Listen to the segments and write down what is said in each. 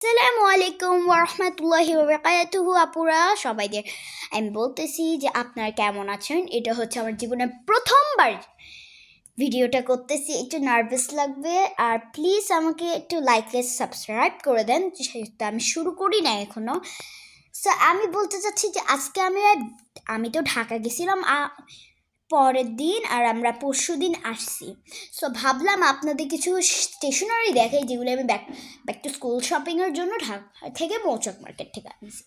আসসালামু আলাইকুম ওরহমতুল্লাহি ওবরাকাতুহু আপুরা সবাইদের আমি বলতেছি যে আপনারা কেমন আছেন। এটা হচ্ছে আমার জীবনের প্রথমবার ভিডিওটা করতেছি, একটু নার্ভাস লাগবে। আর প্লিজ আমাকে একটু লাইক সাবস্ক্রাইব করে দেন, সেটা আমি শুরু করি না এখনও। সো আমি বলতে চাচ্ছি যে আজকে আমি তো ঢাকা গেছিলাম পরের দিন, আর আমরা পরশু দিন আসছি। সো ভাবলাম আপনাদের কিছু স্টেশনারি দেখাই, যেগুলো আমি ব্যাক টু স্কুল শপিংয়ের জন্য ঢাকা থেকে মৌচাক মার্কেট থেকে আনছি।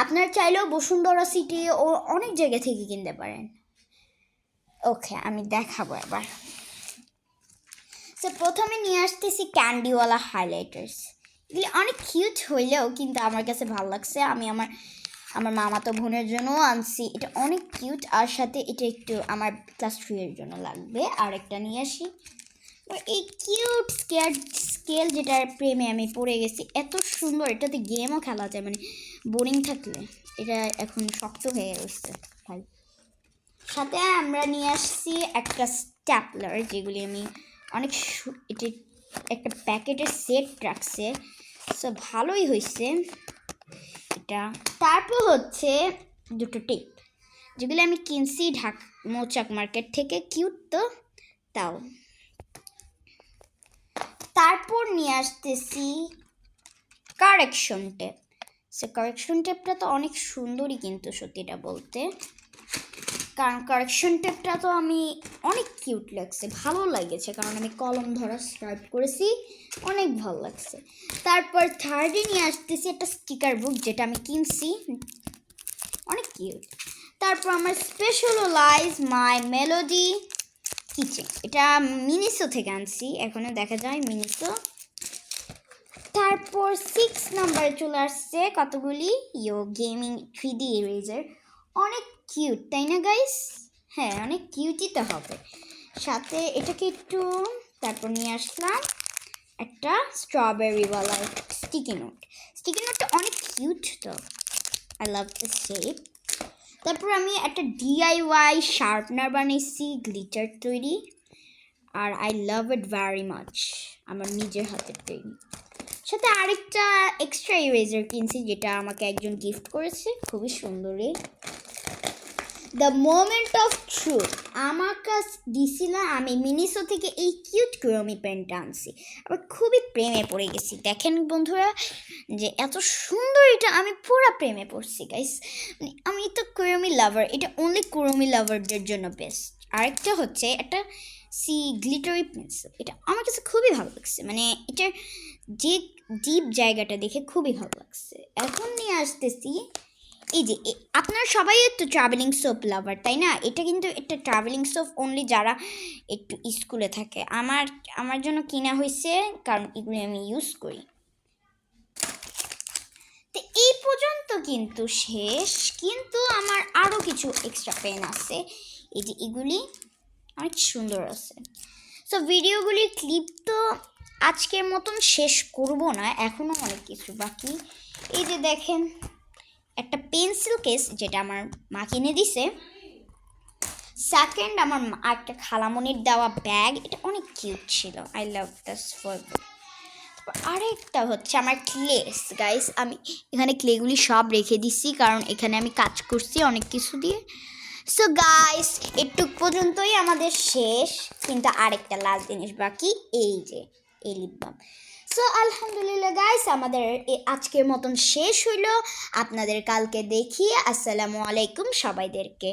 আপনারা চাইলেও বসুন্ধরা সিটি ও অনেক জায়গা থেকে কিনতে পারেন। ওকে, আমি দেখাবো এবার। সো প্রথমে নিয়ে আসতেছি ক্যান্ডিওয়ালা হাইলাইটার্স। এগুলি অনেক কিউট হইলেও কিন্তু আমার কাছে ভালো লাগছে। আমি আমার মামাতো বোনের জন্যও আনছি। এটা অনেক কিউট, আর সাথে এটা একটু আমার ক্লাস 3 এর জন্য লাগবে। আর একটা নিয়ে আসি, এই কিউট স্কেল যেটার প্রেমে আমি পড়ে গেছি। এত সুন্দর, এটাতে গেমও খেলা যায়, মানে বোরিং থাকলে এটা এখন শক্ত হয়ে গেছে ভাই। সাথে আমরা নিয়ে আসছি একটা স্ট্যাপলার, যেগুলি আমি অনেক এটা একটা প্যাকেটের সেট রাখছে। সো ভালোই হয়েছে এটা। তারপর হচ্ছে দুটো টেপ, যেগুলো আমি কিনছি মৌচাক মার্কেট থেকে। কিউট তো, তাও। তারপর নিয়ে আসতেছি কারেকশন টেপ। সে কারেকশন টেপটা তো অনেক সুন্দরই, কিন্তু সত্যিটা বলতে, কারণ কারেকশন টেপটা তো আমি অনেক কিউট লাগছে, ভালো লাগেছে, কারণ আমি কলম ধরা স্টার্ট করেছি, অনেক ভালো লাগছে। তারপর থার্ডে নিয়ে আসতেছি একটা স্টিকার বুক, যেটা আমি কিনছি, অনেক কিউট। তারপর আমার স্পেশালাইজ মাই মেলোডি কিচেন, এটা মিনিসো থেকে আনছি, এখনো দেখা যায় মিনিসো। তারপর 6 নাম্বারে চলে আসছে কতগুলি গেমিং 3D ইরেজার, অনেক কিউট তাই না গাইস? হ্যাঁ, অনেক কিউটই তো হবে। সাথে এটাকে একটু তারপর নিয়ে আসলাম একটা স্ট্রবেরিওয়ালা স্টিকি নোটটা অনেক কিউট তো, আই লাভ দ্য শেপ। তারপর আমি একটা DIY শার্পনার বানিয়েছি, গ্লিটার তৈরি, আর I love it very much, আমার নিজের হাতের তৈরি। সাথে আরেকটা এক্সট্রা ইরেজার কিনছি, যেটা আমাকে একজন গিফট করেছে, খুবই সুন্দরী। দ্য মোমেন্ট অফ ট্রুথ আমার কাছে দিছিল, আমি মিনিসো থেকে এই কিউট কুরমি পেনটা আনছি, আবার খুবই প্রেমে পড়ে গেছি। দেখেন বন্ধুরা যে এত সুন্দর, এটা আমি পুরো প্রেমে পড়ছি গাইস। আমি তো কুরমি লাভার, এটা অনলি কুরমি লাভারদের জন্য বেস্ট। আরেকটা হচ্ছে একটা গ্লিটারি পেন্সিল, এটা আমার কাছে খুবই ভালো লাগছে, মানে এটার যে ডিপ জায়গাটা দেখে খুবই ভালো লাগছে। এখন নিয়ে আসতেছি এই যে আপনারা সবাই একটু ট্রাভেলিং সোপ লাভার তাই না? এটা কিন্তু একটা ট্রাভেলিং সোপ অনলি যারা একটু স্কুলে থাকে। আমার জন্য কিনা হয়েছে, কারণ এগুলি আমি ইউজ করি। তো এই পর্যন্ত কিন্তু শেষ, কিন্তু আমার আরও কিছু এক্সট্রা পেন আছে, এই যে এগুলি অনেক সুন্দর আছে। সো ভিডিওগুলির ক্লিপ তো আজকের মতন শেষ করব না, এখনও অনেক কিছু বাকি। এই যে দেখেন একটা পেন্সিল কেস, যেটা আমার মা কিনে দিছে। সেকেন্ড, আমার একটা খালামনির দেওয়া ব্যাগ, এটা অনেক কিউট ছিল, আই লাভ দিস ফর। আরেকটা হচ্ছে আমার ক্লেস গাইস, আমি এখানে ক্লেগুলি সব রেখে দিচ্ছি, কারণ এখানে আমি কাজ করছি অনেক কিছু দিয়ে। সো গাইস, এটুক পর্যন্তই আমাদের শেষ, কিন্তু আরেকটা লাস্ট জিনিস বাকি, এই যে এই লিপ বাম। সো আলহামদুলিল্লাহ গাইস, আমাদের আজকের মতন শেষ হইল। আপনাদের কালকে দেখি। আসসালামু আলাইকুম সবাইদেরকে।